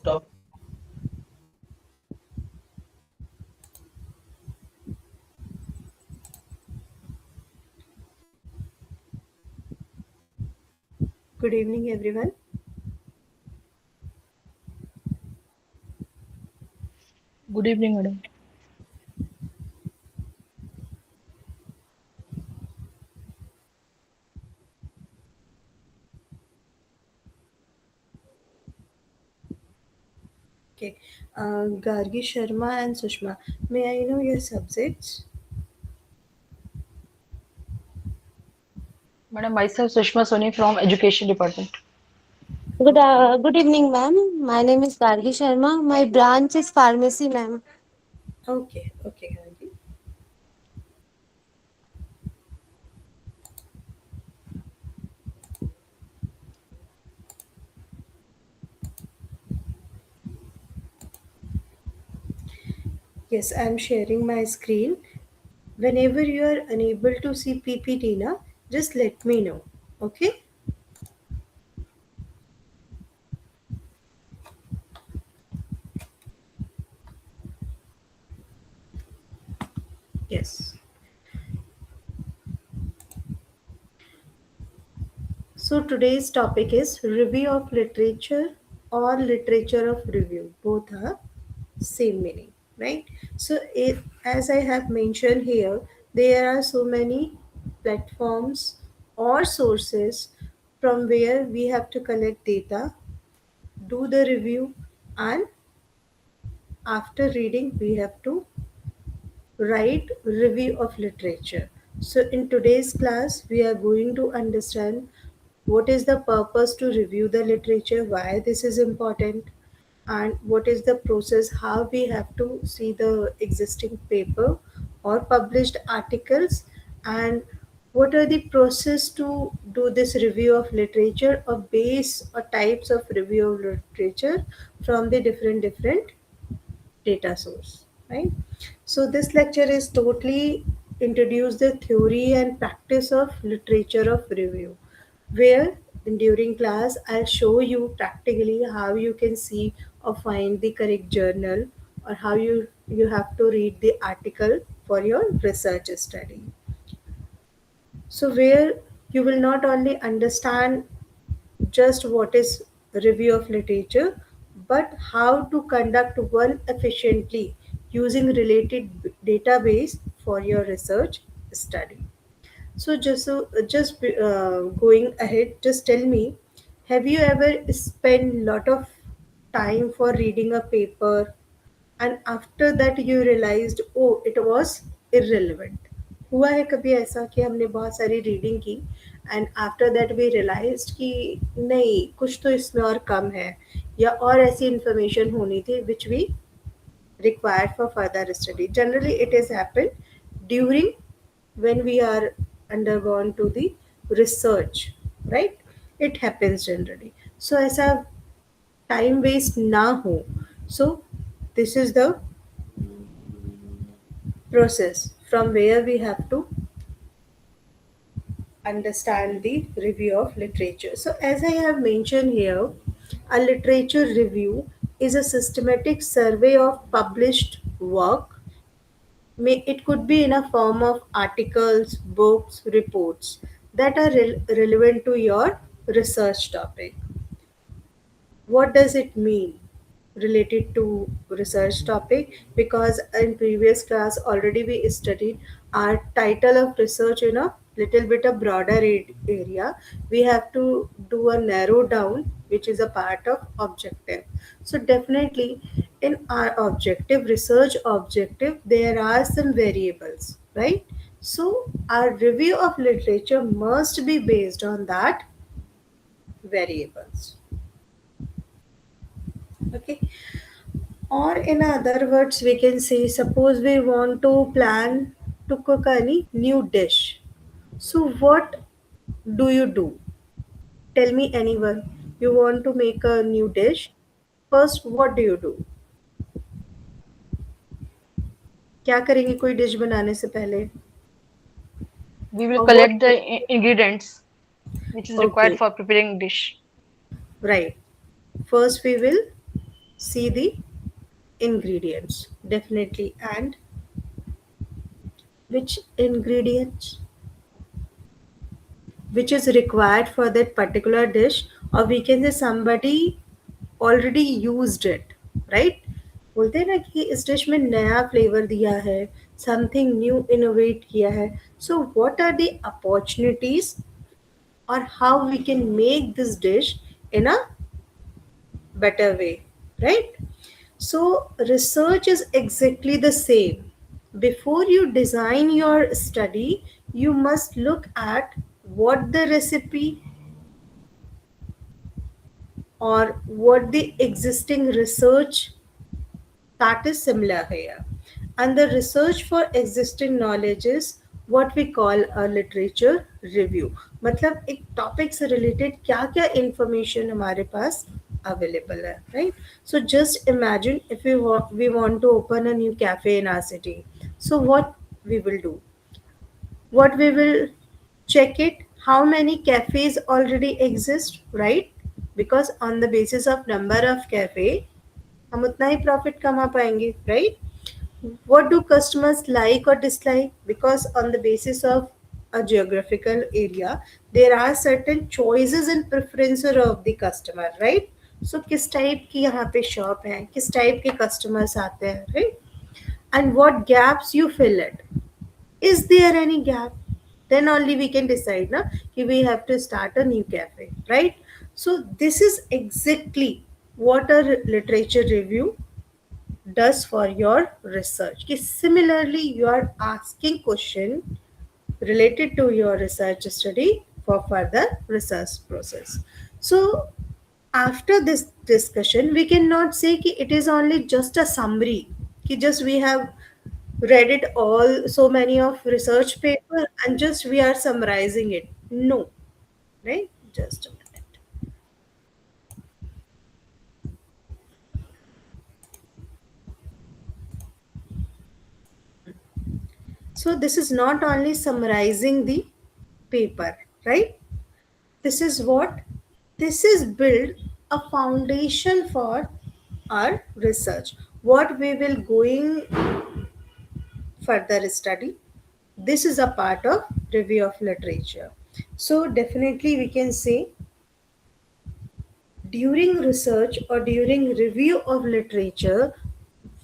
Good evening, everyone. Good evening, madam. Okay, Gargi Sharma and Sushma, may I know your subjects? Madam, myself Sushma Soni from Education Department. Good evening, ma'am. My name is Gargi Sharma. My branch is pharmacy, ma'am. Okay, Gargi. Yes, I'm sharing my screen. Whenever you are unable to see PPT, na, just let me know. Okay? Yes. So today's topic is review of literature or literature of review. Both are same meaning, right? So as I have mentioned here, there are so many platforms or sources from where we have to collect data, do the review, and after reading we have to write review of literature. So in today's class we are going to understand what is the purpose to review the literature, why this is important, and what is the process, how we have to see the existing paper or published articles, and what are the process to do this review of literature or base or types of review of literature from the different data source, right? So this lecture is totally introduce the theory and practice of literature of review, where during class I'll show you practically how you can see or find the correct journal, or how you have to read the article for your research study. So where you will not only understand just what is review of literature, but how to conduct one efficiently using related database for your research study. So just going ahead, just tell me, have you ever spent lot of time for reading a paper and after that you realized, oh, it was irrelevant? हुआ है कभी ऐसा कि हमने बहुत सारी reading की and after that we realised कि नहीं, कुछ तो इसमें और कम है, या और ऐसी इंफॉर्मेशन होनी थी which we required for further study. Generally, it is happened during when we are undergone to the research, right? It happens generally. So ऐसा time waste ना हो. So this is the process from where we have to understand the review of literature. So as I have mentioned here, a literature review is a systematic survey of published work. It could be in a form of articles, books, reports that are relevant to your research topic. What does it mean related to research topic? Because in previous class already we studied our title of research in a little bit a broader area. We have to do a narrow down, which is a part of objective. So definitely in our objective, research objective, there are some variables, right? So our review of literature must be based on that variables. Okay. Or in other words, we can say, suppose we want to plan to cook any new dish. So what do you do? Tell me anyone. You want to make a new dish. First, what do you do? क्या करेंगे कोई dish बनाने से पहले? We will Or what? collect the ingredients which is required Okay, for preparing dish. right. First, we will see the ingredients definitely, and which ingredients which is required for that particular dish, or we can say somebody already used it, right? बोलते हैं ना कि इस dish में नया flavour दिया है, something new innovate किया है. So what are the opportunities or how we can make this dish in a better way, right? So, research is exactly the same. Before you design your study, you must look at what the recipe or what the existing research that is similar here. And the research for existing knowledge is what we call a literature review. मतलब एक topic से related क्या क्या information हमारे पास available है, right? So just imagine if we want to open a new cafe in our city. So what we will do, what we will check it, how many cafes already exist, right? Because on the basis of number of cafe हम उतना ही profit कमा पाएंगे, right? What do customers like or dislike? Because on the basis of a geographical area, there are certain choices and preferences of the customer, right? So किस type की यहाँ पे shop है, किस टाइप के कस्टमर्स आते हैं, right? And what gaps you fill it. Is there any gap? Then only we can decide na कि we have to start a new cafe, right? So this is exactly what a literature review does for your research. कि similarly you are asking question related to your research study for further research process. So after this discussion, we cannot say कि it is only just a summary, कि just we have read it all so many of research paper and just we are summarizing it. No, right? Just a minute. So this is not only summarizing the paper, right? This is what? This is build a foundation for our research. What we will going further study. This is a part of review of literature. So definitely we can say during research or during review of literature,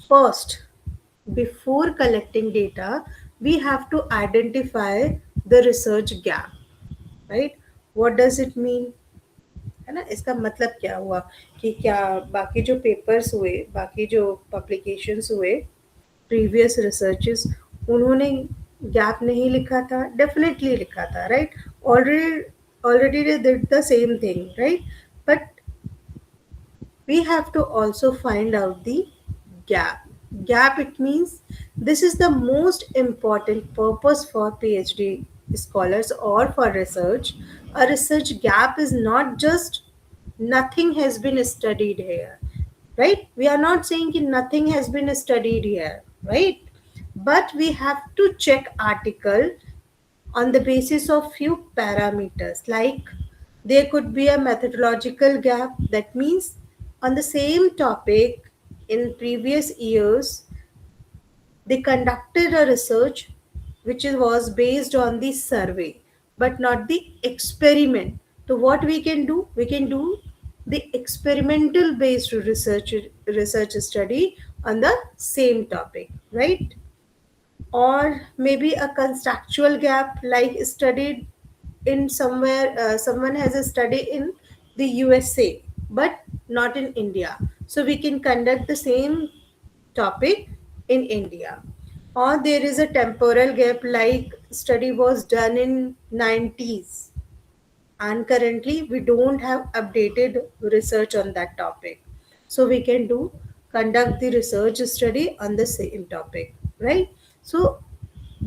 first, before collecting data, we have to identify the research gap, right? What does it mean? है ना, इसका मतलब क्या हुआ कि क्या बाकी जो पेपर्स हुए, बाकी जो पब्लिकेशंस हुए, प्रीवियस रिसर्चेस, उन्होंने गैप नहीं लिखा था? डेफिनेटली लिखा था, right? Already already they did the same thing, right? But we have to also find out the gap. Gap, it means this is the most important purpose for PhD scholars or for research. A research gap is not just nothing has been studied here, right? We are not saying that nothing has been studied here, right? But we have to check article on the basis of few parameters, like there could be a methodological gap. That means on the same topic in previous years they conducted a research which was based on the survey but not the experiment. So what we can do, we can do the experimental based research study on the same topic, right? Or maybe a contextual gap, like studied in somewhere, someone has a study in the USA but not in India, so we can conduct the same topic in India. Or there is a temporal gap, like study was done in 90s and currently we don't have updated research on that topic, so we can do conduct the research study on the same topic, right? So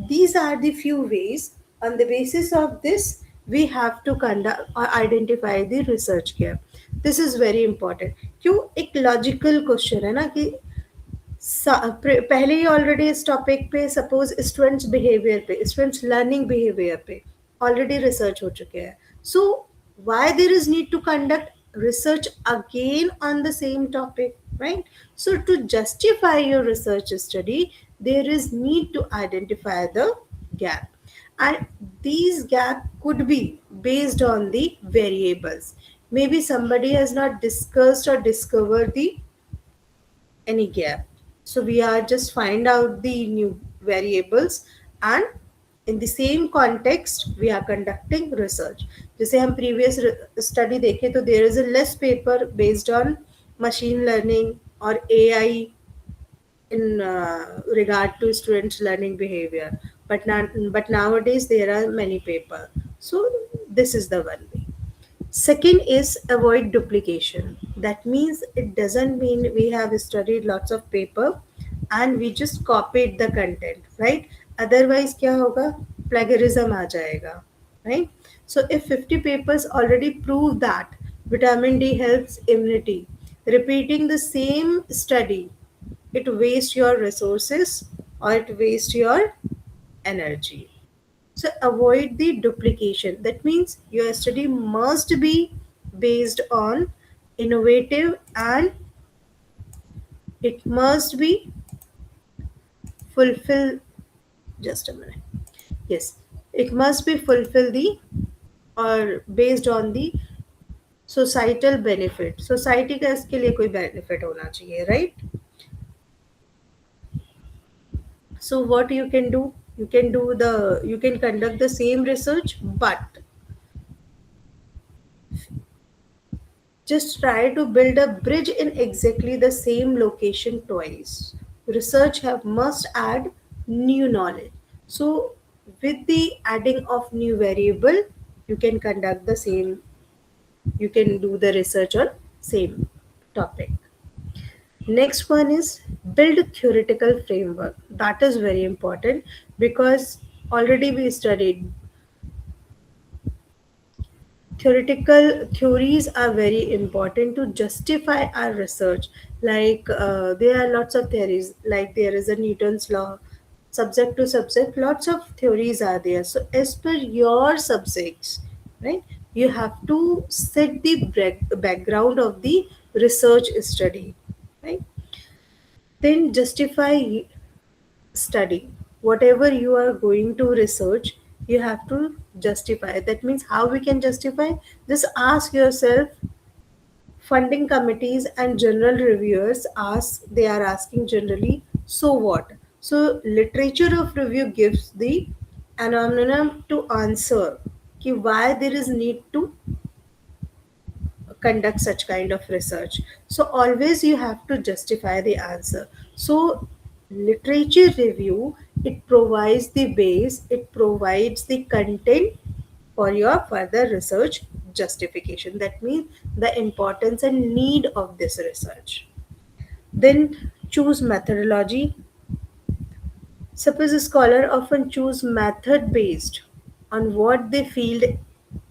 these are the few ways. On the basis of this, we have to conduct or identify the research gap. This is very important. क्यों? एक logical question है ना कि पहले ही already इस topic पे suppose students behaviour पे, स्टूडेंट्स लर्निंग बिहेवियर पे ऑलरेडी रिसर्च हो चुके हैं. So why there is need to conduct research again on the same topic? right? So to justify your research study, there is need to identify the gap, and these gap could be based on the variables. Maybe somebody has not discussed or discovered the any gap, so we are just find out the new variables, and in the same context we are conducting research. जैसे हम previous study देखें तो there is a less paper based on machine learning or AI in regard to students learning behavior, but nowadays there are many paper. So this is the one way. Second is avoid duplication. That means it doesn't mean we have studied lots of paper and we just copied the content, right? Otherwise क्या होगा? Plagiarism आ जाएगा, right? So if 50 papers already prove that vitamin D helps immunity, repeating the same study, it wastes your resources or it wastes your energy. So avoid the duplication. That means your study must be based on innovative, and it must be fulfill, just a minute. Yes, it must be fulfill the or based on the societal benefit. Society का इसके लिए कोई benefit होना चाहिए, right? So what you can do? You can conduct the same research, but just try to build a bridge in exactly the same location twice. Research have must add new knowledge. So with the adding of new variable, you can conduct the same, you can do the research on same topic. Next one is build a theoretical framework. That is very important because already we studied theoretical theories are very important to justify our research. Like there are lots of theories, like there is a Newton's law, subject to subject, lots of theories are there. So as per your subjects, right, you have to set the background of the research study, right? Then justify study. Whatever you are going to research, you have to justify. That means how we can justify? Just ask yourself. Funding committees and general reviewers ask, they are asking generally, so what? So literature of review gives the anonym to answer कि why there is need to conduct such kind of research. So always you have to justify the answer. So literature review, it provides the base, it provides the content for your further research justification. That means the importance and need of this research. Then choose methodology. Suppose a scholar often choose method based on what they feel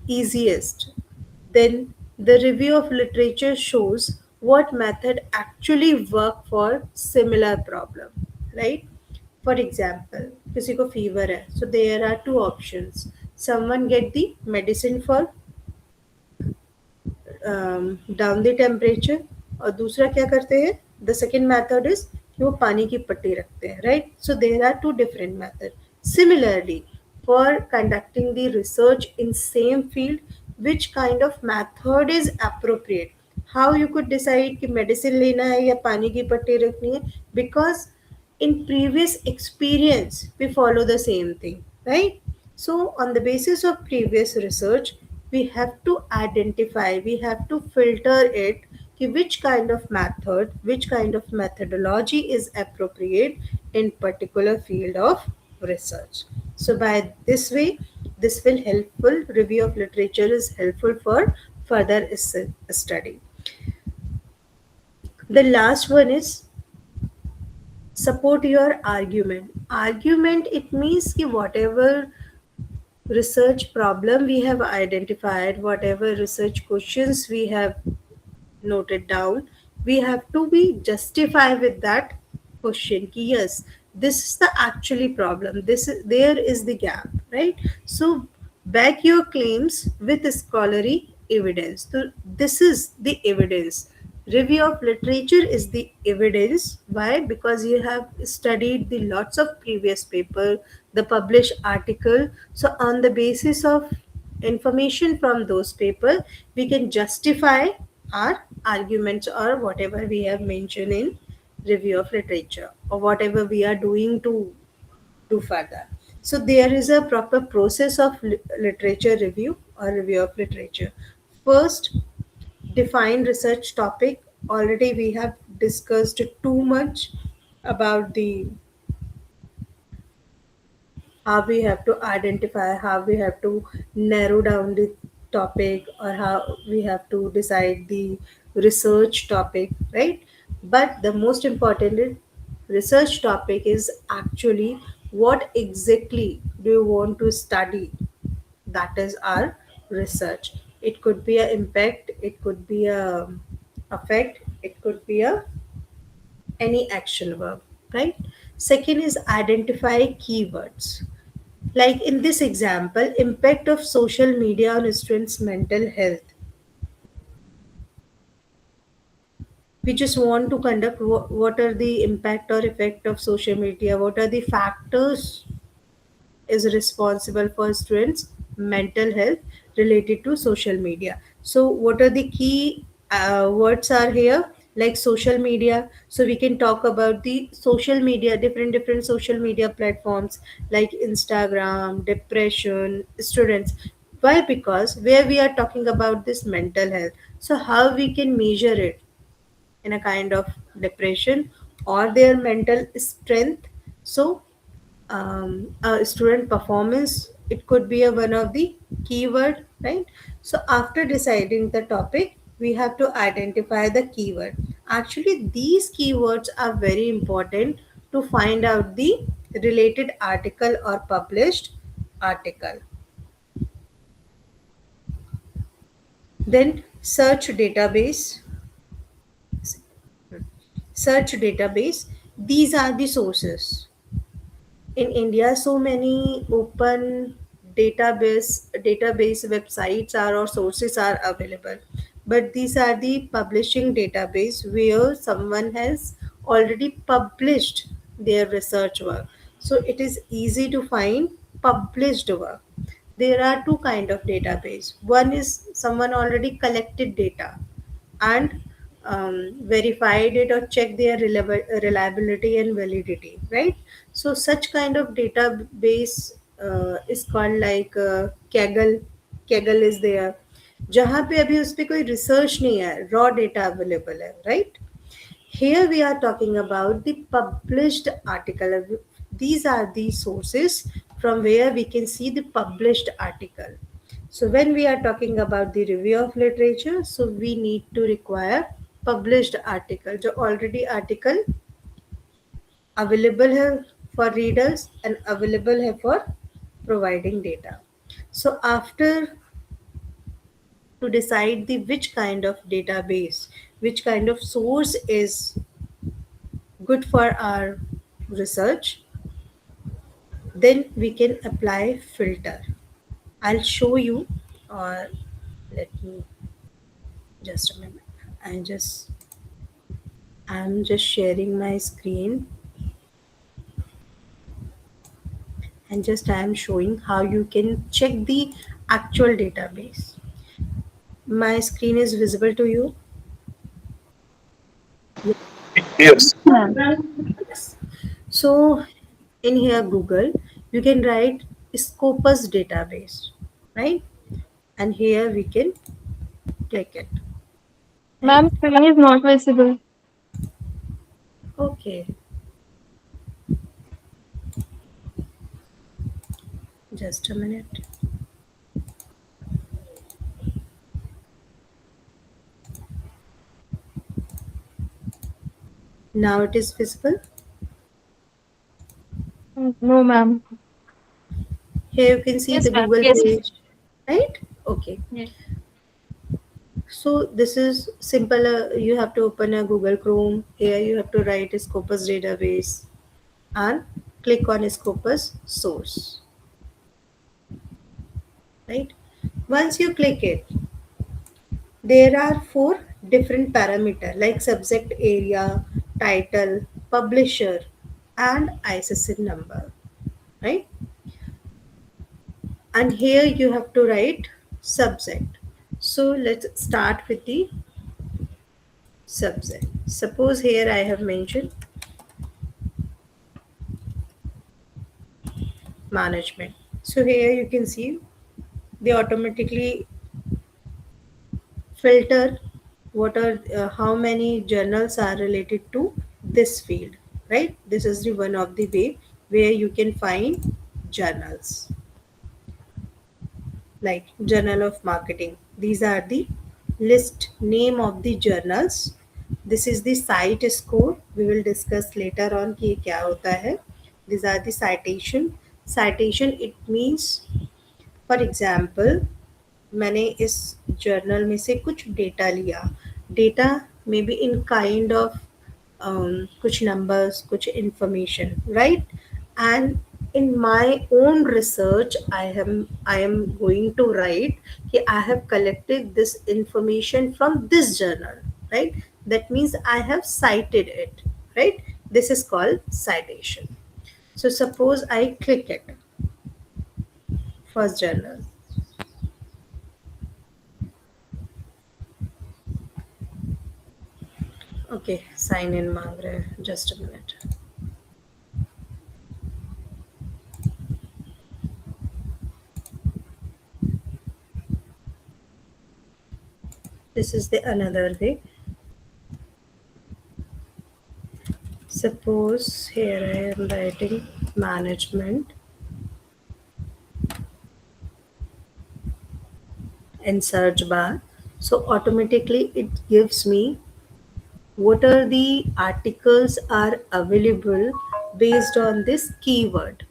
easiest. Then the review of literature shows what method actually work for similar problem, right? For example, किसी को fever है, so there are two options. Someone get the medicine for down the temperature, और दूसरा क्या करते हैं, the second method is कि वो पानी की पट्टी रखते हैं, right? So there are two different method. Similarly for conducting the research in same field, which kind of method is appropriate? How you could decide कि मेडिसिन लेना है या पानी की पट्टी रखनी है? Because in previous experience we follow the same thing, right? So on the basis of previous research, we have to identify, we have to filter it कि which kind of method, which kind of methodology is appropriate in particular field of research. So by this way, this will helpful, review of literature is helpful for further study. The last one is support your argument. Argument, it means कि whatever research problem we have identified, whatever research questions we have noted down, we have to be justify with that question कि yes, this is the actually problem, this is, there is the gap, right? So back your claims with scholarly evidence. So this is the evidence, Review of literature is the evidence. Why? Because you have studied the lots of previous paper, the published article. So on the basis of information from those paper, we can justify our arguments or whatever we have mentioned in review of literature, or whatever we are doing to do further. So there is a proper process of literature review or review of literature. First, define research topic. Already we have discussed too much about the how we have to identify, how we have to narrow down the topic, or how we have to decide the research topic, right? But the most important research topic is actually what exactly do you want to study. That is our research. It could be a impact, it could be a effect, it could be a any action verb, right? Second is identify keywords. Like in this example, impact of social media on students' mental health. We just want to conduct what are the impact or effect of social media, what are the factors is responsible for students' mental health related to social media. So, what are the key words are here? Like social media. So we can talk about the social media, different social media platforms like Instagram, depression, students. Why? Because where we are talking about this mental health. So how we can measure it in a kind of depression or their mental strength. So a student performance, it could be a one of the keyword, right? So after deciding the topic, we have to identify the keyword. Actually these keywords are very important to find out the related article or published article. Then search database, these are the sources. In India, so many open database websites are or sources are available. But these are the publishing database where someone has already published their research work. So it is easy to find published work. There are two kind of database. One is someone already collected data and verified it or check their reliability and validity, right? So such kind of database is called like kaggle is there, जहाँ पे अभी उस पर कोई research नहीं है, raw data available है, right? Here we are talking about the published article. These are the sources from where we can see the published article. So when we are talking about the review of literature, so we need to require published article. जो already article available है for readers and available है for providing data. So after to decide the which kind of database, which kind of source is good for our research, then we can apply filter. I'll show you, or let me just a minute. I just I'm just sharing my screen and just I am showing how you can check the actual database. My screen is visible to you? Yes. Yes. So in here Google, you can write Scopus database, right? And here we can click it, right? Ma'am, screen is not visible. Okay, just a minute. Now it is visible. No, ma'am. Here you can see the Yes, ma'am. Google Yes. page, right? Okay. Yes. So this is simple. You have to open a Google Chrome. Here you have to write Scopus database and click on Scopus source, right? Once you click it, there are four different parameter like subject area, title, publisher, and ISSN number, right? And here you have to write subject. So let's start with the subject. Suppose here I have mentioned management. So here you can see they automatically filter what are how many journals are related to this field, right? This is the one of the way where you can find journals like Journal of Marketing. These are the list name of the journals. This is the site score. We will discuss later on कि ये क्या होता है. These are the citation. Citation it means, for example, मैंने इस journal में से कुछ डेटा लिया. Data may be in kind of कुछ नंबर्स, कुछ information, right? And in my own research I am going to write कि I have collected this information from this journal, right? That means I have cited it, right? This is called citation. So suppose I click it, first journal. Okay, sign in मांग रहे हैं, just a minute. This is the another way. Suppose here I am writing management in search bar. So automatically it gives me what are the articles are available based on this keyword.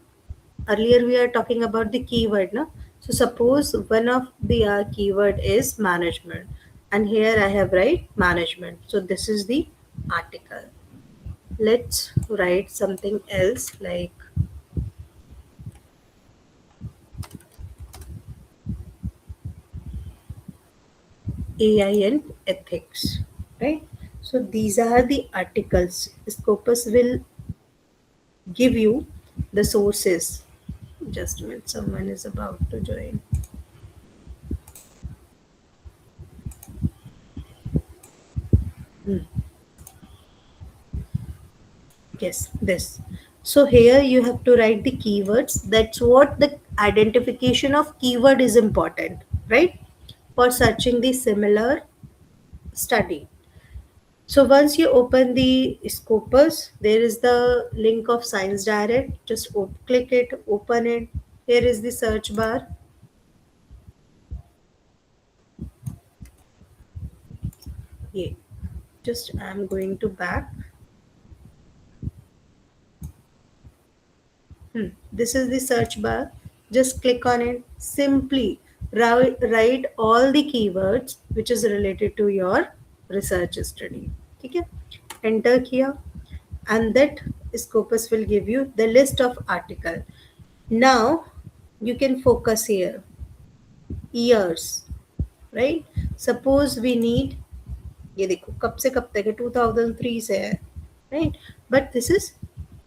Earlier we are talking about the keyword, no? So suppose one of the keyword is management, and here I have write management. So this is the article. Let's write something else like AI and ethics, right? So these are the articles. Scopus will give you the sources. Just a minute, someone is about to join. Hmm. Yes, this. So here you have to write the keywords. That's what the identification of keyword is important, right? For searching the similar study. So once you open the Scopus, there is the link of Science Direct. Just click it, open it. Here is the search bar. Yeah. Just I'm going to back. This is the search bar. Just click on it. Simply write all the keywords which is related to your research study. Okay? Enter here, and that Scopus will give you the list of article. Now you can focus here. Years, right? Suppose we need, ये देखो कब से कब तक है, 2003 से है, right? But this is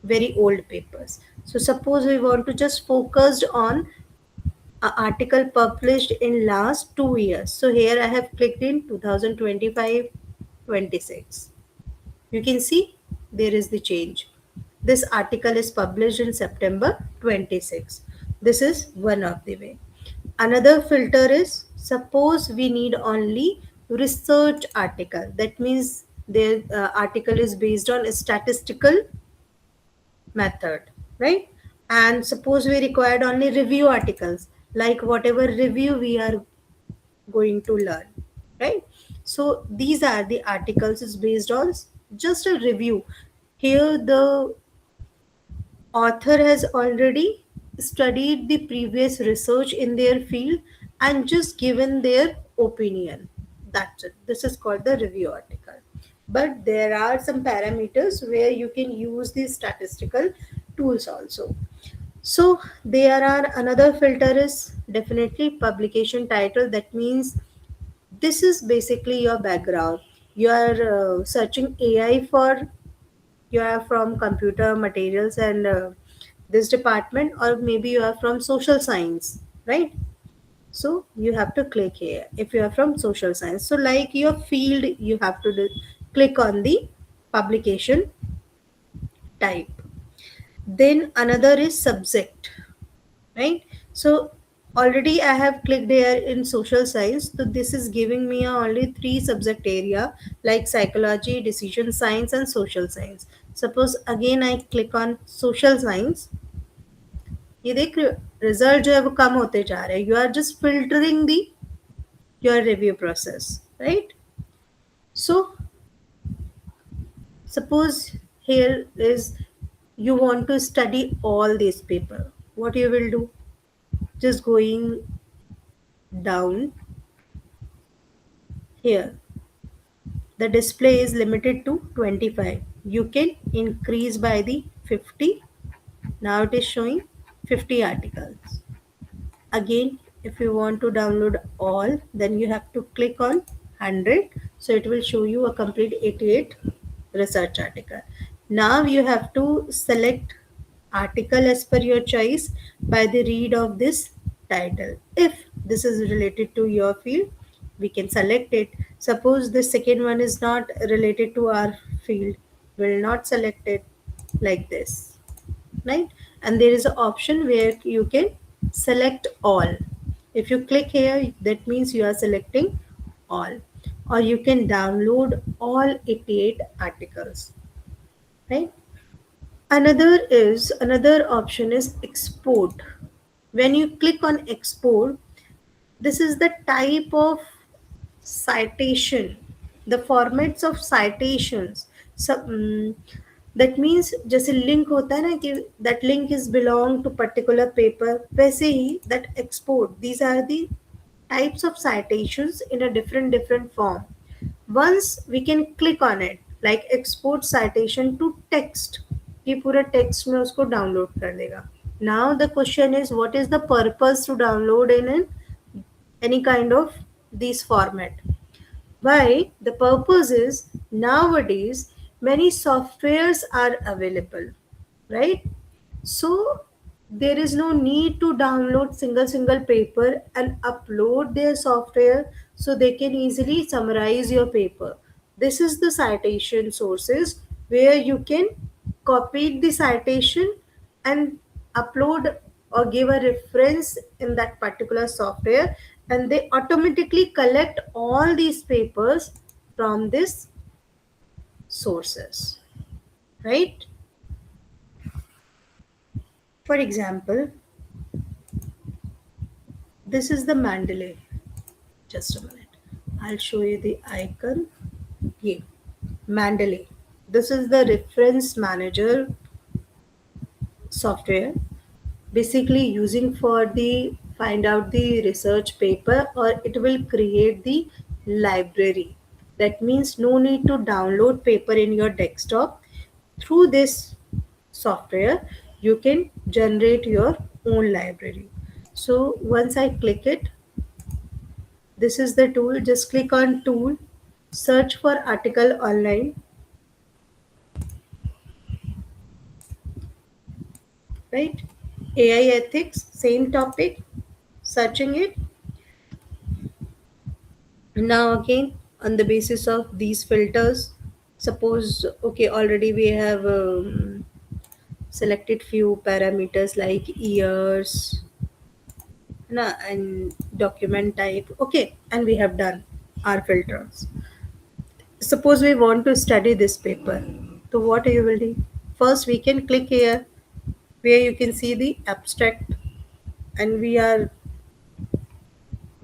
very old papers. So suppose we want to just focused on an article published in last 2 years. So here I have clicked in 2025, 26. You can see there is the change. This article is published in September 26. This is one of the way. Another filter is suppose we need only research article. That means the article is based on a statistical method, right? And suppose we required only review articles, like whatever review we are going to learn, right? So these are the articles is based on just a review. Here the author has already studied the previous research in their field and just given their opinion. That's it. This is called the review article. But there are some parameters where you can use these statistical tools also. So there are another filter is definitely publication title. That means this is basically your background. you are searching AI for, you are from computer materials and this department, or maybe you are from social science, right? So you have to click here if you are from social science. So like your field, you have to click on the publication type. Then another is subject, right? So already I have clicked here in social science, so this is giving me only three subject area, like psychology, decision science and social science. Suppose again I click on social science, ये देख result जो है वो कम होते जा रहे हैं. You are just filtering the your review process, right? So suppose here is, you want to study all these paper, what you will do, just going down here, the display is limited to 25, you can increase by the 50. Now it is showing 50 articles. Again, if you want to download all, then you have to click on 100, so it will show you a complete 88 research article. Now you have to select article as per your choice by the read of this title. If this is related to your field, we can select it. Suppose the second one is not related to our field, will not select it, like this, right? And there is an option where you can select all. If you click here, that means you are selecting all, or you can download all 88 articles, right? Another option is export. When you click on export, this is the type of citation, the formats of citations. So that means जैसे link होता है ना कि that link is belong to particular paper, वैसे ही that export, these are the types of citations in a different form. Once we can click on it, like export citation to text, ये पूरा text में उसको download कर देगा. Now the question is, what is the purpose to download in any kind of these format? Why? The purpose is, nowadays many softwares are available, right? So there is no need to download single paper and upload their software, so they can easily summarize your paper. This is the citation sources where you can copy the citation and upload or give a reference in that particular software, and they automatically collect all these papers from these sources, right? For example, this is the Mendeley. Just a minute, I'll show you the icon. Yeah, Mendeley. This is the reference manager software, basically using for the find out the research paper, or it will create the library. That means no need to download paper in your desktop. Through this software, you can generate your own library. So once I click it, this is the tool. Just click on tool, search for article online, right? AI ethics, same topic, searching it. Now again, on the basis of these filters, suppose, okay, already we have selected few parameters like years and document type, okay, and we have done our filters. Suppose we want to study this paper, so what you will do? First we can click here where you can see the abstract, and we are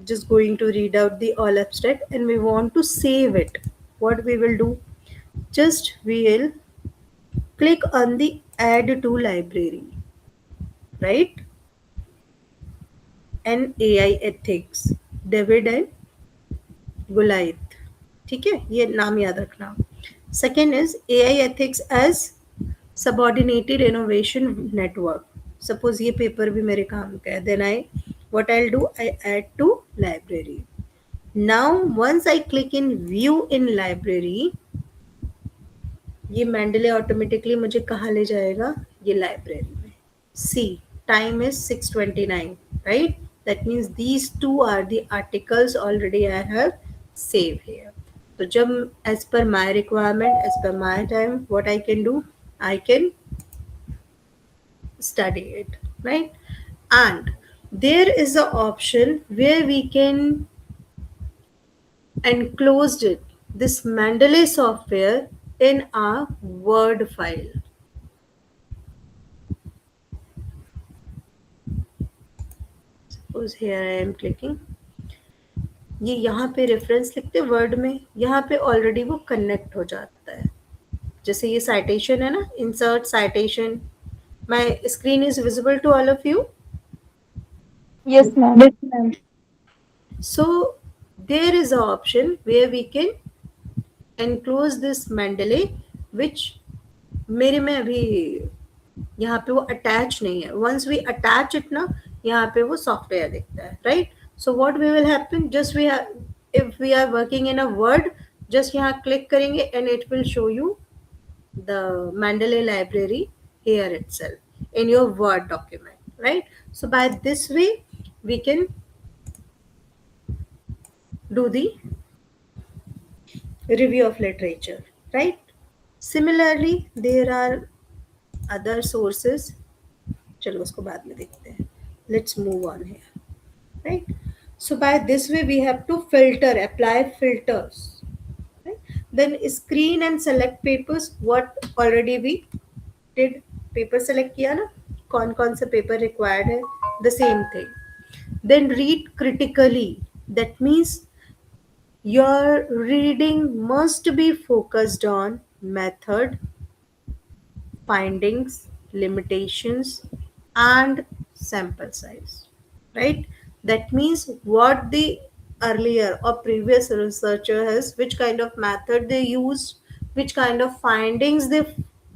just going to read out the all abstract, and we want to save it. What we will do, just we will click on the add to library, right? And AI ethics, David and Goliath. ठीक है, ये नाम याद रखना. Second is AI ethics as subordinated innovation network. Suppose ये paper भी मेरे काम का है, then what I'll do, I add to library. Now once I click in view in library, ये मेंडले ऑटोमेटिकली मुझे कहाँ ले जाएगा, ये लाइब्रेरी में. सी, time is 6:29, right? That means these two are the articles already I have saved here. तो जब as per my requirement, as per my time, what I can do, I can study it, right? And there is a option where we can enclosed it, this Mendeley software, in a Word file. Suppose here I am clicking. ये यहाँ पे reference लिखते word में, यहाँ पे already वो connect हो जाता है. जैसे ये साइटेशन है ना, insert citation. My screen is visible to all of you. Yes, ma'am. Yes, ma'am. So there is an option where we can enclose this Mendeley, which मेरे में अभी यहाँ पे वो अटैच नहीं है. वंस वी अटैच इट ना, यहाँ पे वो सॉफ्टवेयर दिखता है, right? So what we will happen, just we if we are working in a word, just यहाँ क्लिक करेंगे and it will show you the Mendeley library here itself in your Word document, right? So by this way we can do the review of literature, right? Similarly there are other sources. चलो उसको बाद में देखते हैं. Let's move on here, right? So by this way we have to filter, apply filters, right? Then screen and select papers. What already we did, paper select किया ना, कौन कौन से paper required है, the same thing. Then read critically. That means your reading must be focused on method, findings, limitations, and sample size, right? That means what the earlier or previous researcher has, which kind of method they used, which kind of findings they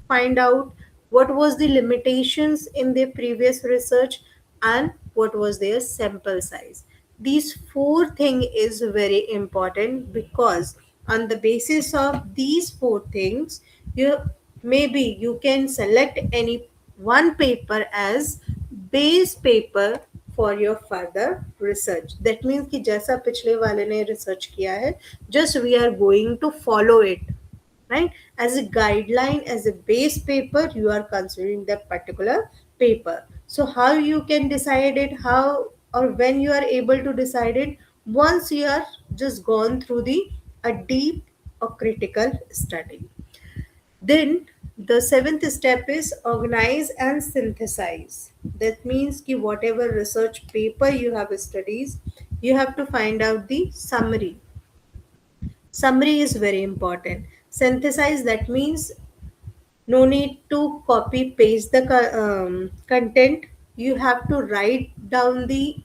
find out, what was the limitations in their previous research, and what was their sample size. These four thing is very important, because on the basis of these four things, you maybe you can select any one paper as base paper for your further research. That means कि जैसा पिछले वाले ने research किया है, just we are going to follow it, right? As a guideline, as a base paper, you are considering that particular paper. So how you can decide it, how or when you are able to decide it, once you are just gone through the a deep or critical study. Then the seventh step is organize and synthesize. That means कि whatever research paper you have studies, you have to find out the summary. Summary is very important. Synthesize, that means no need to copy paste the content. You have to write down the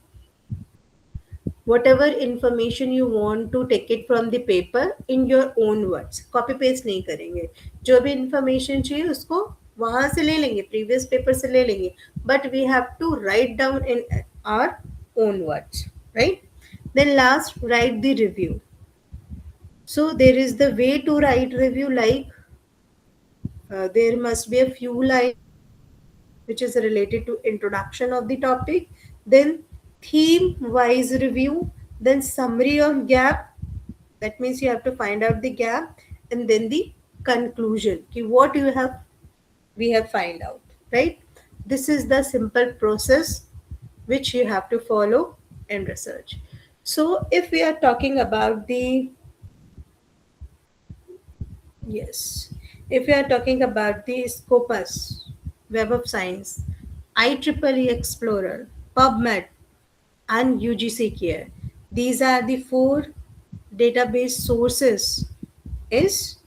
whatever information you want to take it from the paper in your own words. Copy paste नहीं करेंगे. जो भी information चाहिए उसको वहाँ से ले लेंगे, previous paper से ले लेंगे, but we have to write down in our own words, right? Then last, write the review. So there is the way to write review, like there must be a few lines which is related to introduction of the topic, then theme wise review, then summary of gap. That means you have to find out the gap, and then the conclusion, ki what you have we have find out, right? This is the simple process which you have to follow in research. So if we are talking about the, yes, if we are talking about the Scopus, Web of Science, IEEE Explorer, PubMed, and UGC Care, these are the four database sources is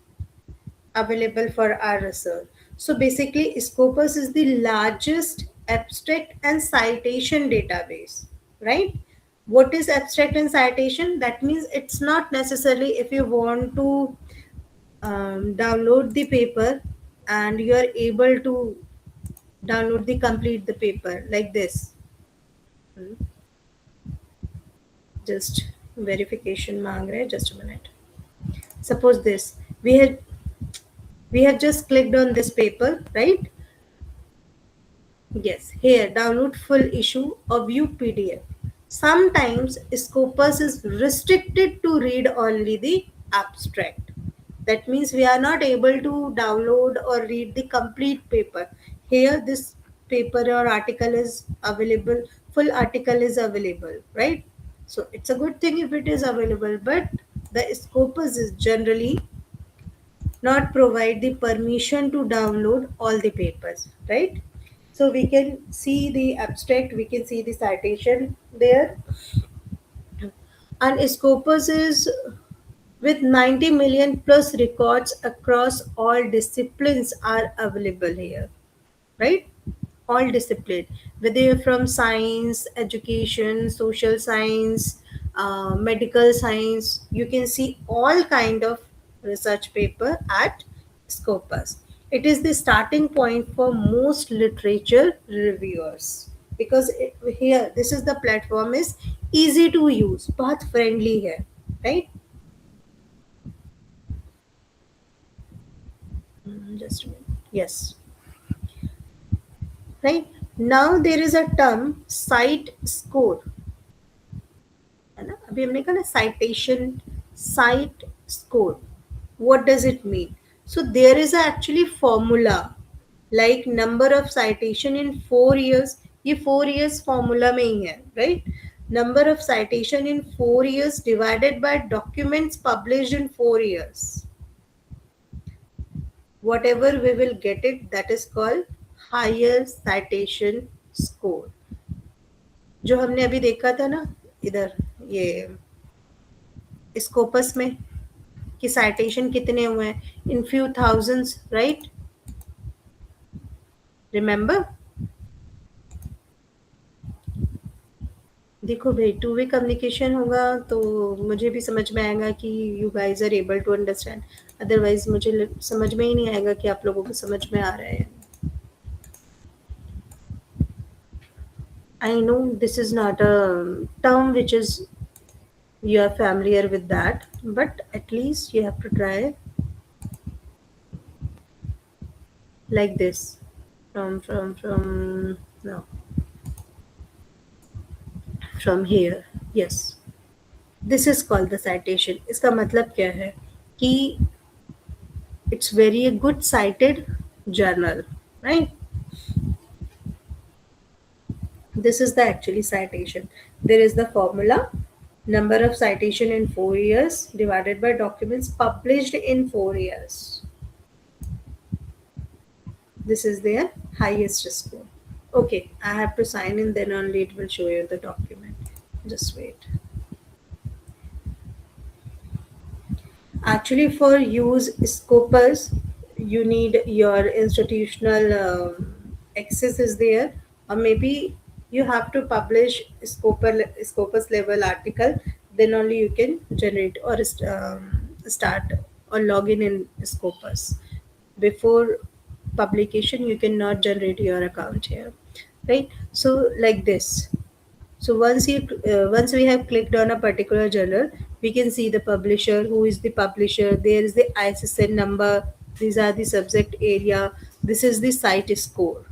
available for our research. So basically, Scopus is the largest abstract and citation database, right? What is abstract and citation? That means it's not necessarily if you want to download the paper and you are able to download the complete the paper like this. Just verification मांग रहे हैं, just a minute. Suppose this, we have just clicked on this paper, right? Yes, here download full issue or view PDF. Sometimes Scopus is restricted to read only the abstract. That means we are not able to download or read the complete paper. Here, this paper or article is available, full article is available, right? So it's a good thing if it is available, but the Scopus is generally not provide the permission to download all the papers, right? So we can see the abstract, we can see the citation there. And Scopus is with 90 million plus records across all disciplines are available here, right? All discipline, whether you're from science, education, social science, medical science, you can see all kind of research paper at Scopus. It is the starting point for most literature reviewers because here this is the platform is easy to use, path friendly here, right? Just a minute. Yes, right. Now there is a term cite score, है ना. अभी हमने कहा ना citation cite score. What does it mean? So there is actually formula like number of citation in 4 years. ये 4 years formula में ही है, right? Number of citation in 4 years divided by documents published in 4 years. Whatever we will get it, that is called higher citation score. जो हमने अभी देखा था ना इधर ये स्कोपस में कि साइटेशन कितने हुए हैं, in few thousands, right? Remember, देखो भाई, टू वे कम्युनिकेशन होगा तो मुझे भी समझ में आएगा कि you guys are able to understand, otherwise मुझे समझ में ही नहीं आएगा कि आप लोगों को समझ में आ रहा है. I know this is not a term which is you are familiar with that, but at least you have to try like this. From no, from here. Yes, this is called the citation. इसका मतलब क्या है कि it's very a good cited journal, right? This is the actually citation. There is the formula, number of citation in 4 years divided by documents published in 4 years. This is their highest score. Okay, I have to sign in, then only it will show you the document. Just wait. Actually, for use Scopus, you need your institutional access is there, or maybe you have to publish Scopus level article, then only you can generate or start or log in Scopus. Before publication, you cannot generate your account here, right? So like this. So once we have clicked on a particular journal, we can see the publisher, who is the publisher, there is the ISSN number, these are the subject area, this is the site score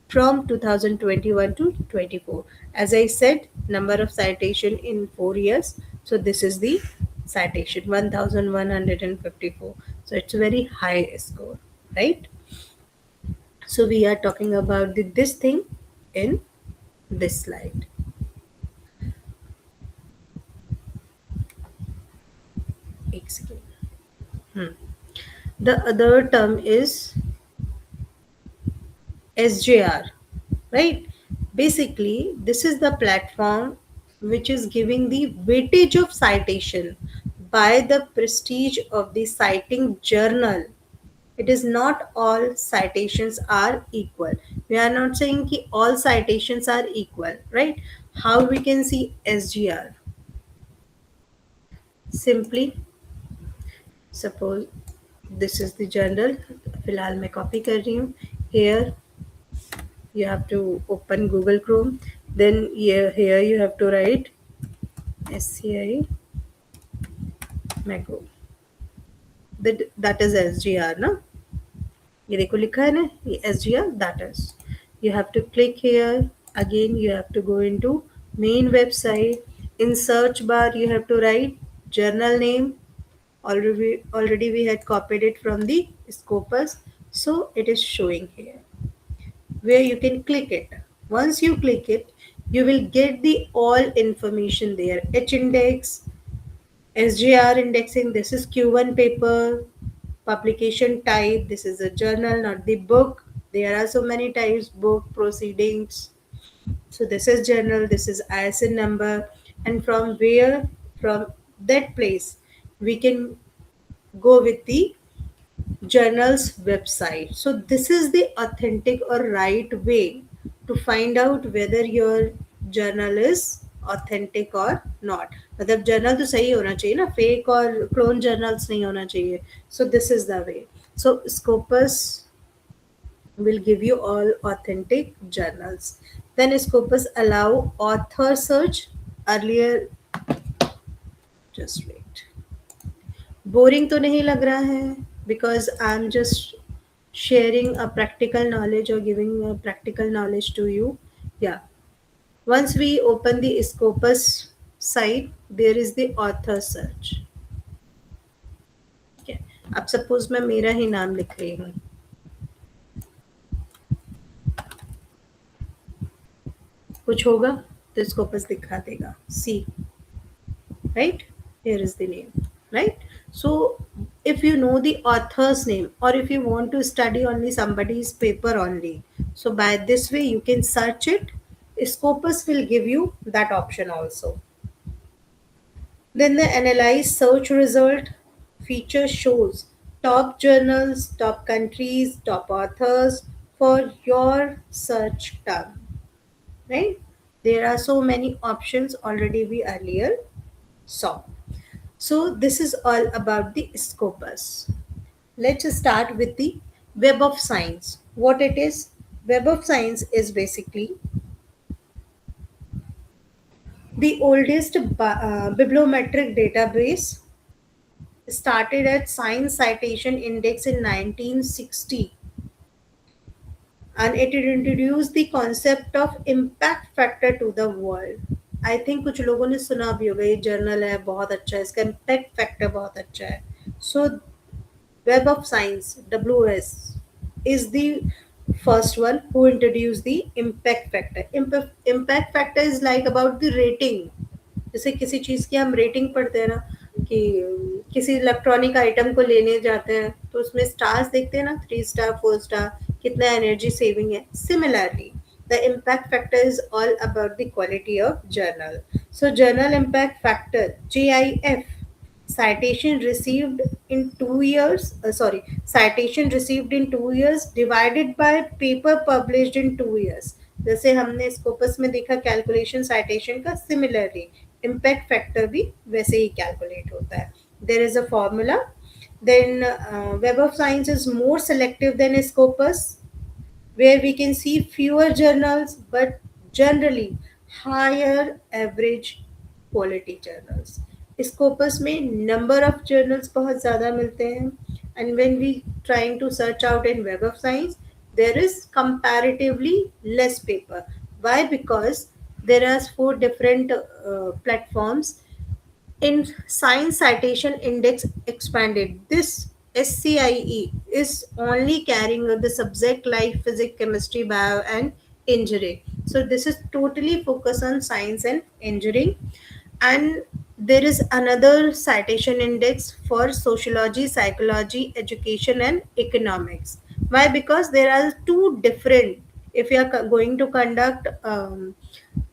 from 2021 to 24. As I said, number of citation in 4 years. So this is the citation 1154. So it's a very high score, right? So we are talking about this thing in this slide. The other term is SJR, right? Basically, this is the platform which is giving the weightage of citation by the prestige of the citing journal. It is not all citations are equal. We are not saying that all citations are equal, right? How we can see SGR? Simply, suppose this is the journal. फिलहाल मैं copy कर रही हूँ. Here you have to open Google Chrome. Then here you have to write SCI Macro. That is SGR, ना? ये देखो लिखा है ना, ये SGR, that is. You have to click here. Again, you have to go into main website. In search bar, you have to write journal name. Already we had copied it from the Scopus, so it is showing here where you can click it. Once you click it, you will get the all information there. H index, SGR indexing, this is Q1 paper, publication type, this is a journal, not the book. There are so many types, book, proceedings. So this is journal, this is ISN number, and from where, from that place, we can go with the journal's website. So this is the authentic or right way to find out whether your journal is authentic or not. मतलब journal तो सही होना चाहिए ना, fake और clone journals नहीं होना चाहिए. So this is the way. So Scopus will give you all authentic journals. Then Scopus allow author search. Earlier, just wait. Boring तो नहीं लग रहा है, because I'm just sharing a practical knowledge or giving a practical knowledge to you. Yeah. Once we open the Scopus site, there is the author search. Okay. अब suppose मैं मेरा ही नाम लिख रही हूँ, कुछ होगा तो Scopus दिखा देगा. See, right? Here is the name, right? So if you know the author's name, or if you want to study only somebody's paper only, so by this way you can search it. Scopus will give you that option also. Then the analyze search result feature shows top journals, top countries, top authors for your search term, right? There are so many options already we earlier saw. So this is all about the Scopus. Let's start with the Web of Science. What it is? Web of Science is basically the oldest bibliometric database, started at Science Citation Index in 1960, and it introduced the concept of impact factor to the world. I think कुछ लोगों ने सुना भी होगा, ये journal है बहुत अच्छा है, इसका इम्पैक्ट फैक्टर बहुत अच्छा है. सो Web of Science (WS) is the first one who introduced the impact factor. Impact factor is like about the rating. जैसे किसी चीज़ की हम रेटिंग पढ़ते हैं ना, कि किसी इलेक्ट्रॉनिक आइटम को लेने जाते हैं तो उसमें स्टार्स देखते हैं ना, 3 स्टार 4 स्टार, कितना एनर्जी सेविंग है. Similarly the impact factor is all about the quality of journal. So journal impact factor, JIF, citation received in 2 years, citation received in 2 years divided by paper published in 2 years. जैसे हमने Scopus में देखा calculation citation का, similarly impact factor भी वैसे ही calculate होता है. There is a formula. Then web of science is more selective than Scopus, where we can see fewer journals but generally higher average quality journals. Scopus में number of journals बहुत ज़्यादा मिलते हैं, and when we trying to search out in Web of Science, there is comparatively less paper. Why? Because there are 4 different platforms. In Science Citation Index expanded, this SCIE is only carrying the subject like physics, chemistry, bio, and engineering. So this is totally focused on science and engineering. And there is another citation index for sociology, psychology, education, and economics. Why? Because there are 2 different. If you are going to conduct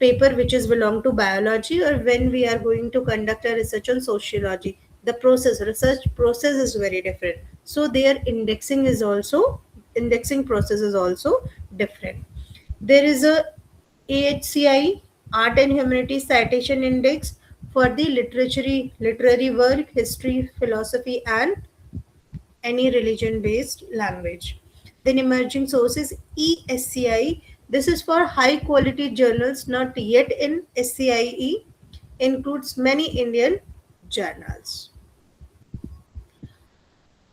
paper which is belong to biology, or when we are going to conduct a research on sociology, the research process is very different. So their indexing process is also different. There is a AHCI, Art and Humanities Citation Index, for the literary work, history, philosophy, and any religion based language. Then emerging sources, ESCI. This is for high quality journals not yet in SCIE. includes many Indian journals.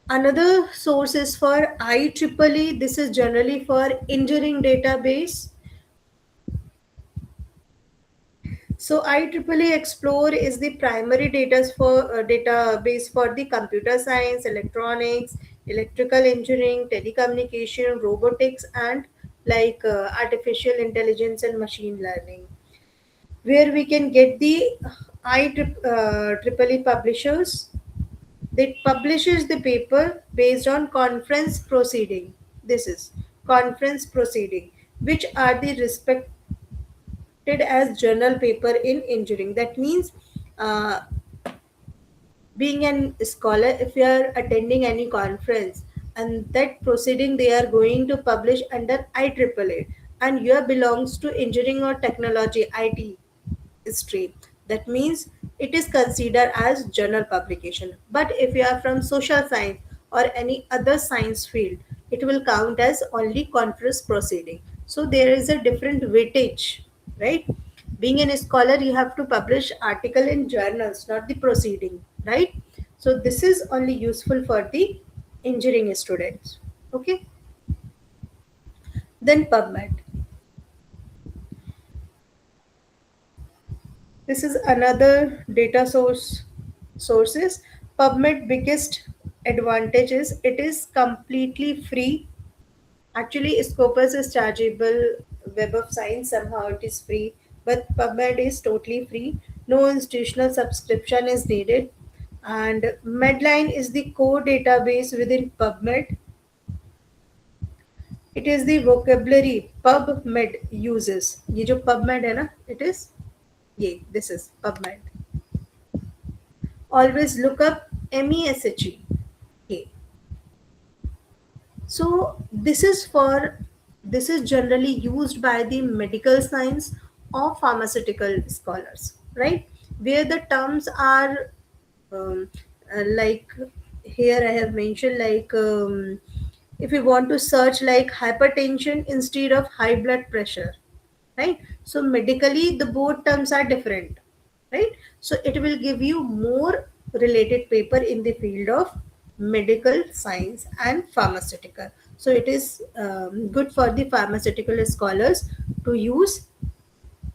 Another source is for IEEE. This is generally for engineering database. So IEEE Explore is the primary database for the computer science, electronics, electrical engineering, telecommunication, robotics, and artificial intelligence and machine learning, where we can get the IEEE publishers. They publishes the paper based on conference proceeding. This is conference proceeding, which are the respected as journal paper in engineering. That means, uh, being an scholar, if you are attending any conference and that proceeding they are going to publish under IEEE, and your belongs to engineering or technology IT stream, that means it is considered as journal publication. But if you are from social science or any other science field, it will count as only conference proceeding. So there is a different weightage, right? Being a scholar, you have to publish article in journals, not the proceeding, right? So this is only useful for the engineering students. Okay. Then PubMed. This is another data sources. PubMed biggest advantage is it is completely free. Actually, Scopus is chargeable. Web of Science somehow it is free, but PubMed is totally free. No institutional subscription is needed, and Medline is the core database within PubMed. It is the vocabulary PubMed uses. ये जो PubMed है ना, it is ये. This is PubMed. Always look up MESHE. Okay. So this is generally used by the medical science or pharmaceutical scholars, right? Where the terms are, um, like here I have mentioned, if you want to search like hypertension instead of high blood pressure, right? So medically the both terms are different, right? So it will give you more related paper in the field of medical science and pharmaceutical. So it is good for the pharmaceutical scholars to use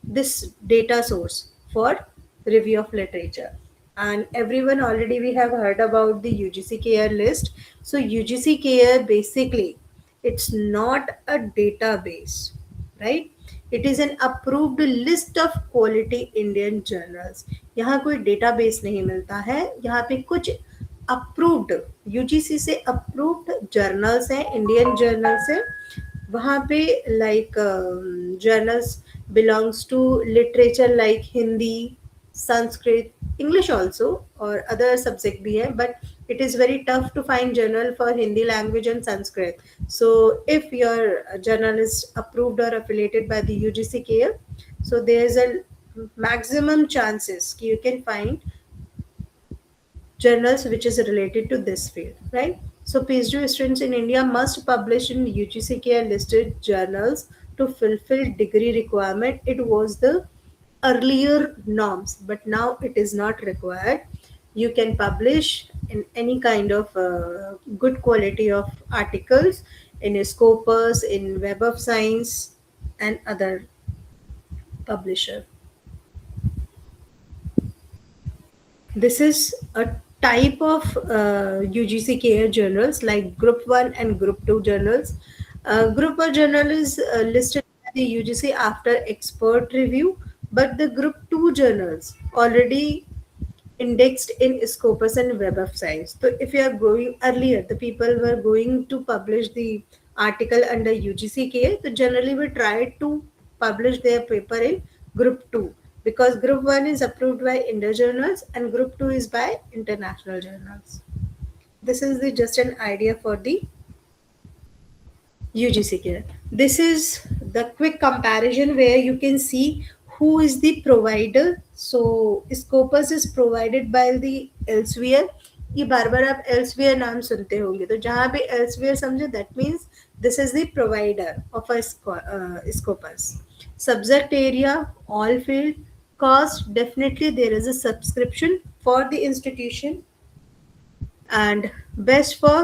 this data source for review of literature. And everyone already we have heard about the UGC care list. So UGC care basically it's not a database, right? It is an approved list of quality Indian journals. यहाँ कोई database नहीं मिलता है, यहाँ पे कुछ approved UGC से approved journals हैं, इंडियन जर्नल्स हैं. वहाँ पे journals belongs to literature like Hindi, Sanskrit, English also और अदर सब्जेक्ट भी है, but it is very tough to find journal for Hindi language and Sanskrit. So if your journal is approved or affiliated by the UGC care, so there is a maximum chances you can find journals which is related to this field, right? So PhD students in India must publish in UGCKR listed journals to fulfill degree requirement. It was the earlier norms, but now it is not required. You can publish in any kind of good quality of articles in Scopus, in Web of Science, and other publisher. This is a type of UGC care journals like Group 1 and Group 2 journals. Group 1 journal is listed by the UGC after expert review, but the Group 2 journals already indexed in Scopus and Web of Science. So if you are going earlier, the people were going to publish the article under UGCK, so generally we try to publish their paper in Group 2, because Group 1 is approved by India journals and Group 2 is by international journals. This is just an idea for the UGC care. This is the quick comparison where you can see who is the provider. So Scopus is provided by the Elsevier. ये बार बार आप Elsevier नाम सुनते होंगे, तो जहाँ भी Elsevier समझे that means this is the provider of a Scopus. Subject area all field, Cost, definitely there is a subscription for the institution. And best for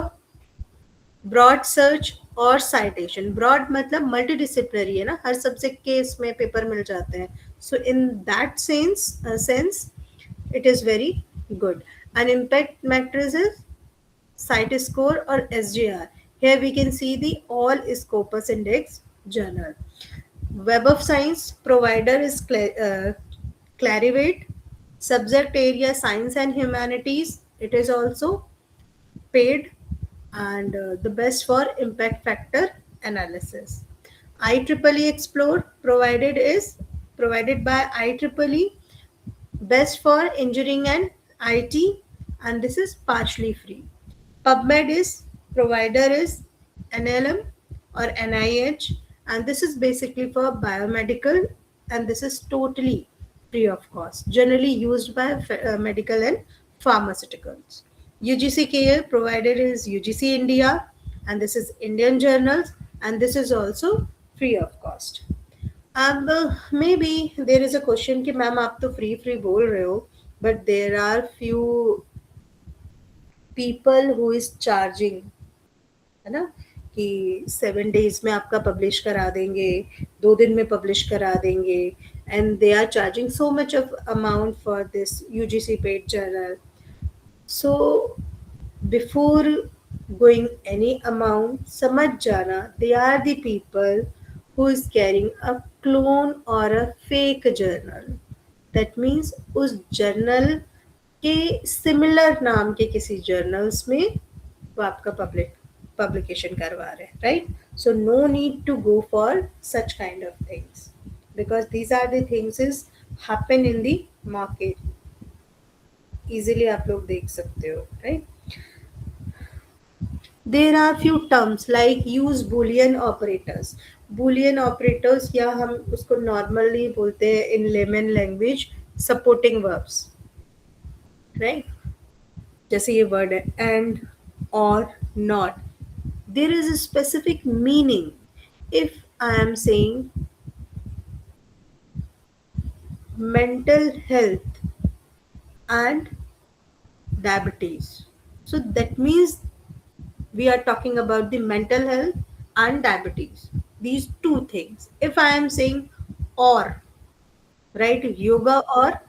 broad search और साइटेशन. ब्रॉड मतलब multidisciplinary है ना, हर subject के इसमें paper मिल जाते हैं. So in that sense it is very good. And impact matrices, site score or SGR. Here we can see the all Scopus Index journal. Web of Science provider is Clarivate. Subject area Science and Humanities. It is also paid. And the best for impact factor analysis. IEEE Explore provided by IEEE, best for engineering and IT, and this is partially free. PubMed is provider is NLM or NIH, and this is basically for biomedical, and this is totally free of cost, generally used by medical and pharmaceuticals. UGC provider is UGC India, and this is Indian journals, and this is also free of cost. अब may be there is a question कि ma'am आप तो free free बोल रहे हो, but there are few people who is charging, है ना, कि 7 days में आपका पब्लिश करा देंगे, 2 दिन में पब्लिश करा देंगे, and they are charging so much of amount for this UGC paid journal. So before going any amount, समझ जाना, they are the people who is carrying a clone or a fake journal. That means उस journal के similar नाम के किसी journals में वो आपका publication करवा रहे हैं, right? So no need to go for such kind of things, because these are the things is happen in the market. Easily आप लोग देख सकते हो, right? There are few terms like use boolean operators. Boolean operators या हम उसको normally बोलते हैं in layman language supporting verbs, right? जैसे ये word है and, or, not. There is a specific meaning. If I am saying mental health and diabetes, so that means we are talking about the mental health and diabetes, these two things. If I am saying or, right, yoga or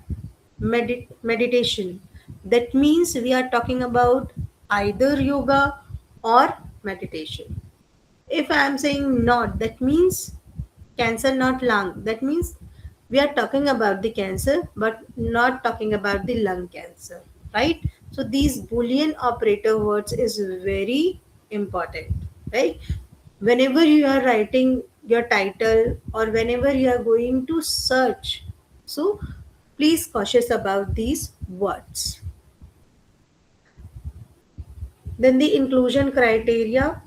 meditation, that means we are talking about either yoga or meditation. If I am saying not, that means cancer not lung, that means we are talking about the cancer but not talking about the lung cancer, right? So these boolean operator words is very important, right? Whenever you are writing your title or whenever you are going to search, so please cautious about these words. Then the inclusion criteria.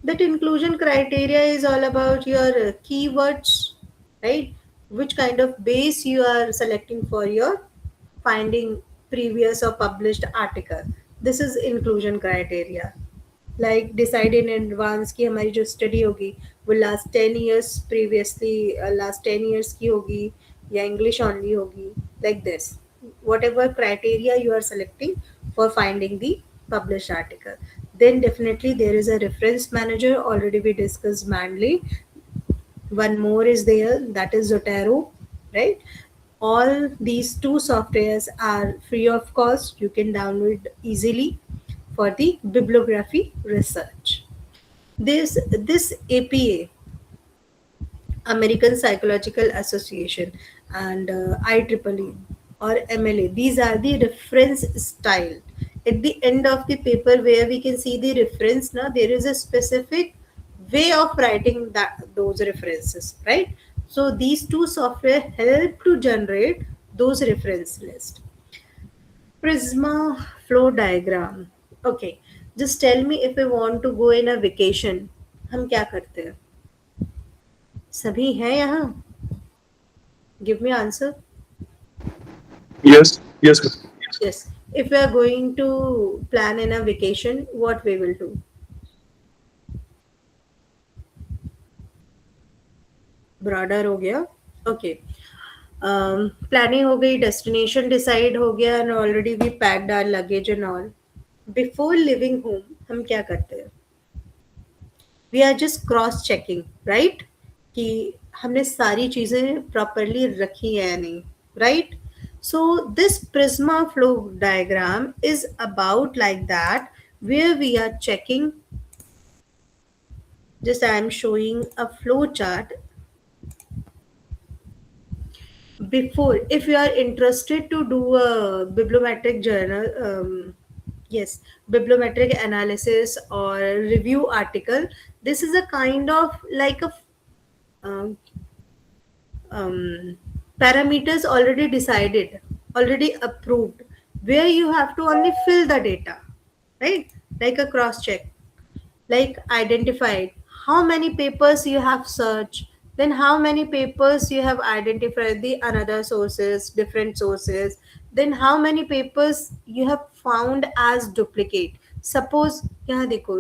That inclusion criteria is all about your keywords, right? Which kind of base you are selecting for your finding previous or published article. This is inclusion criteria. Like decide in advance कि हमारी जो study होगी वो last 10 years previously last 10 years की होगी या English only होगी, like this. Whatever criteria you are selecting for finding the published article. Then definitely there is a reference manager, already we discussed Manly. One more is there, that is Zotero, right? All these two softwares are free of cost. You can download easily for the bibliography research. This APA, American Psychological Association, and IEEE or MLA, these are the reference style. At the end of the paper where we can see the reference, now there is a specific way of writing those references, right? So these two software help to generate those reference list. Prisma flow diagram. Okay, just tell me if I want to go in a vacation, हम क्या करते हैं? सभी हैं यहाँ? Give me answer. Yes, yes, sir. Yes. If we are going to plan in a vacation, what we will do? Broader हो गया. Okay, planning हो गई, डेस्टिनेशन डिसाइड हो गया, and already we packed our luggage and all. Before leaving home हम क्या करते हैं? We are just cross checking, right, कि हमने सारी चीजें प्रॉपरली रखी है या नहीं, right. So this PRISMA flow diagram is about like that, where we are checking. Just I am showing a flow chart. Before, if you are interested to do a bibliometric journal, yes, bibliometric analysis or review article, this is a kind of like a um, um, parameters already decided, already approved, where you have to only fill the data, right? Like a cross check, like identified how many papers you have searched, then how many papers you have identified the another sources, different sources, then how many papers you have found as duplicate. Suppose यहाँ देखो,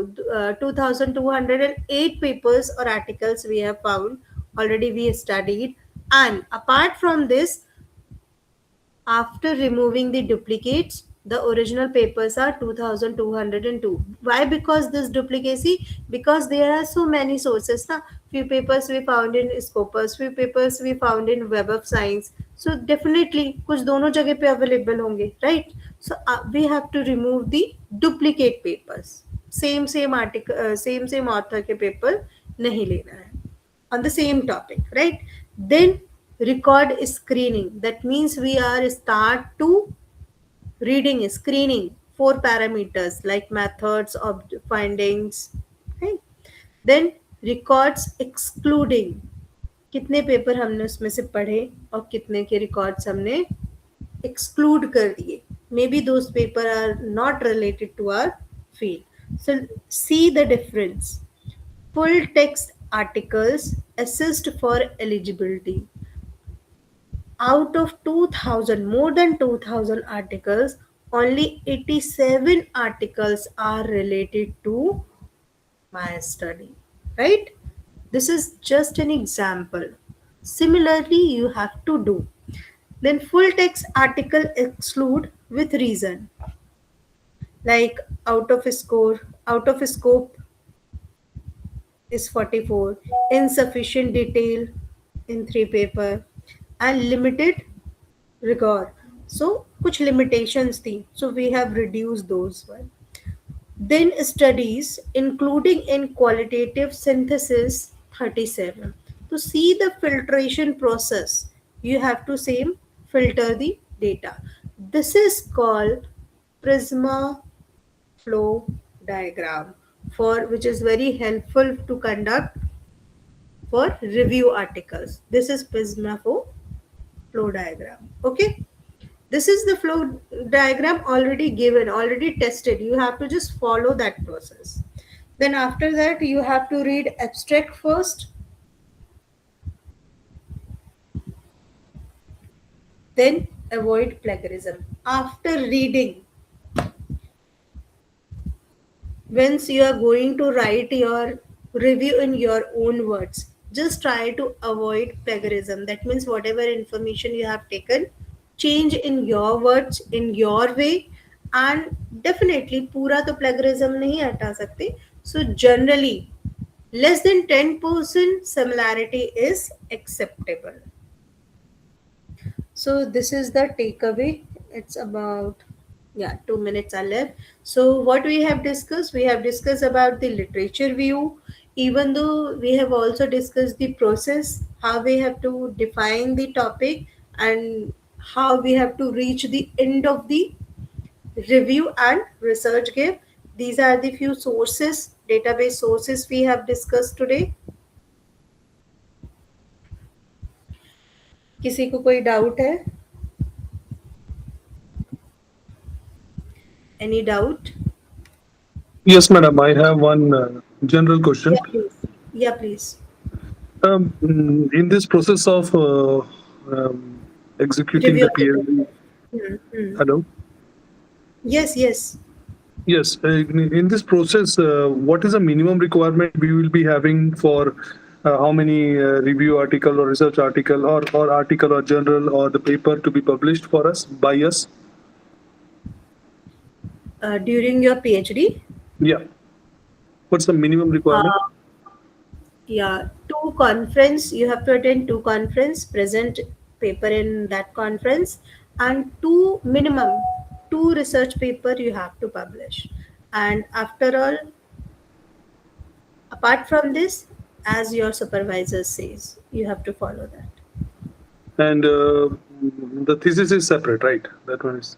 2208 papers or articles we have found, already we studied, and apart from this, after removing the duplicates, the original papers are 2202. Why? Because this duplicacy, because there are so many sources. Na? Few papers we found in Scopus, few papers we found in Web of Science. So definitely कुछ दोनों जगह पे available होंगे, right? So we have to remove the duplicate papers. Same article, same author के paper नहीं लेना है on the same topic, right? Then record screening. That means we are start to reading screening four parameters like methods of findings, right? Then records excluding, कितने paper हमने उसमें से पढ़े और कितने के रिकॉर्ड्स हमने exclude कर दिए. Maybe those paper are not related to our field. So see the difference. Full text articles assessed for eligibility. Out of 2000, more than 2000 articles, only 87 articles are related to my study, right? This is just an example. Similarly, you have to do. Then full text article exclude with reason, like out of scope is 44, insufficient detail in 3 paper, and limited rigor. So कुछ limitations थी, so we have reduced those one. Then studies including in qualitative synthesis 37. To see the filtration process, you have to same filter the data. This is called Prisma flow diagram, for which is very helpful to conduct for review articles. This is Prisma flow diagram. Okay, this is the flow diagram already given, already tested. You have to just follow that process. Then after that, you have to read abstract first, then avoid plagiarism. After reading, once you are going to write your review in your own words, just try to avoid plagiarism. That means whatever information you have taken, change in your words, in your way, and definitely पूरा तो plagiarism नहीं हटा सकते. So generally, less than 10% similarity is acceptable. So this is the takeaway. It's about, yeah, 2 minutes are left. So what we have discussed about the literature view, even though we have also discussed the process, how we have to define the topic, and how we have to reach the end of the review and research give. These are the few sources, database sources we have discussed today. किसी को कोई doubt है? Any doubt? Yes, madam. I have one general question. Yeah, please. Yeah, please. In this process of executing Review the PhD, Mm-hmm. hello. Yes, yes. Yes, in this process, what is the minimum requirement we will be having for how many review article or research article or article or journal or the paper to be published for us by us? During your PhD? Yeah. What's the minimum requirement? Uh, yeah, two conference, you have to attend two conference, present paper in that conference, and two minimum, two research paper you have to publish. And after all, apart from this, as your supervisor says, you have to follow that. And the thesis is separate, right? That one is.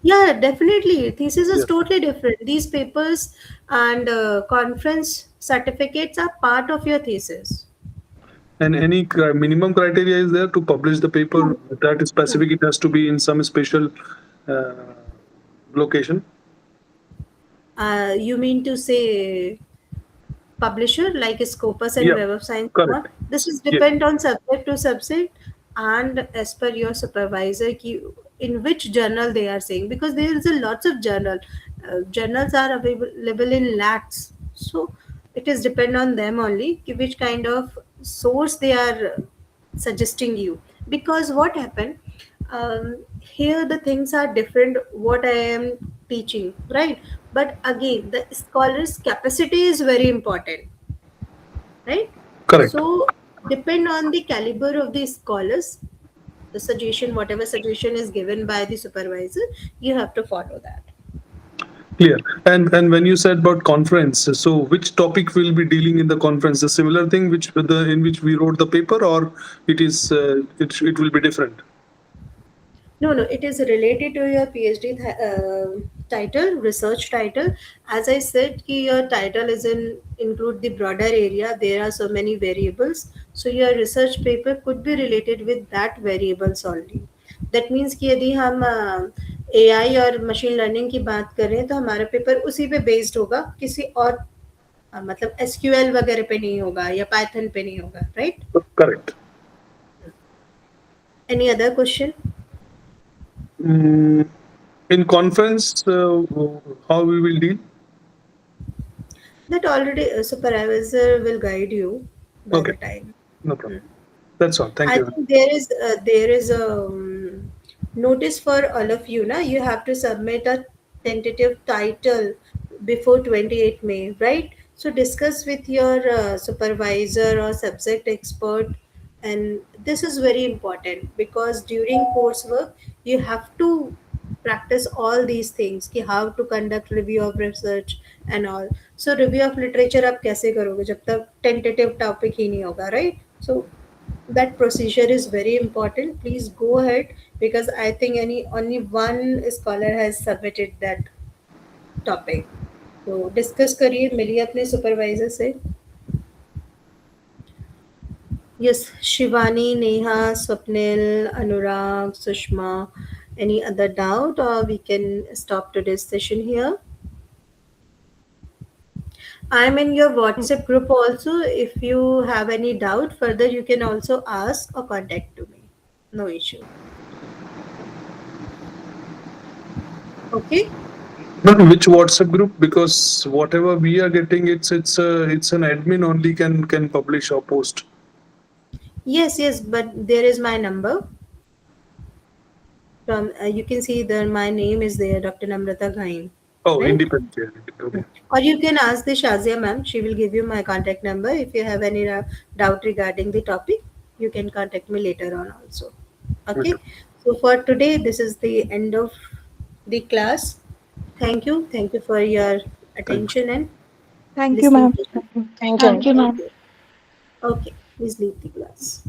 Yeah, definitely. Thesis is Yeah. totally different. These papers and conference certificates are part of your thesis. And any minimum criteria is there to publish the paper that is specific? It has to be in some special uh, location. You mean to say publisher like Scopus and Yeah, Web of Science? correct. This is Yeah, depend on subject to subject and as per your supervisor in which journal they are saying, because there is a lots of journals are available in lakhs, so it is depend on them only which kind of source they are suggesting you. Because what happened, here the things are different what I am teaching, right? But again, the scholar's capacity is very important, right? correct. So depend on the caliber of the scholars, the suggestion, whatever suggestion is given by the supervisor, you have to follow that. Clear. And when you said about conference, so which topic will be dealing in the conference? The similar thing which in which we wrote the paper, or it is it will be different? No, no, it is related to your PhD title, research title. As I said, ki your title is include the broader area. There are so many variables. So your research paper could be related with that variables only. That means कि यदि हम AI और machine learning की बात करें तो हमारा paper उसी पे बेस्ड होगा, किसी और मतलब SQL वगैरह पे नहीं होगा या Python पे नहीं होगा, right? Correct. Any other question? In conference, how we will deal? That already a supervisor will guide you by Okay. the time. No problem. That's all. Thank I you. think there is a notice for all of you. Na, you have to submit a tentative title before 28 May, right? So discuss with your supervisor or subject expert, and this is very important because during coursework you have to practice all these things कि how to conduct review of research and all. So review of literature आप कैसे करोगे जब तक tentative topic ही नहीं होगा, right? So that procedure is very important. Please go ahead because I think only one scholar has submitted that topic. So discuss करिए, मिलिए अपने supervisor से. Yes, Shivani, Neha, Swapnil, Anurag, Sushma. Any other doubt, or we can stop today's session here? I'm in your WhatsApp group also. If you have any doubt further, you can also ask or contact to me. No issue. Okay. But which WhatsApp group? Because whatever we are getting, it's an admin only can publish or post. Yes, but there is my number. From you can see that my name is there, Dr. Namrata Gain. Oh, Right? independent. Yeah, okay. Or you can ask the Shazia ma'am. She will give you my contact number. If you have any doubt regarding the topic, you can contact me later on also. Okay. So for today, this is the end of the class. Thank you. Thank you for your attention and Thank you, listening ma'am. to me. Thank you, ma'am. Okay. Please leave the class.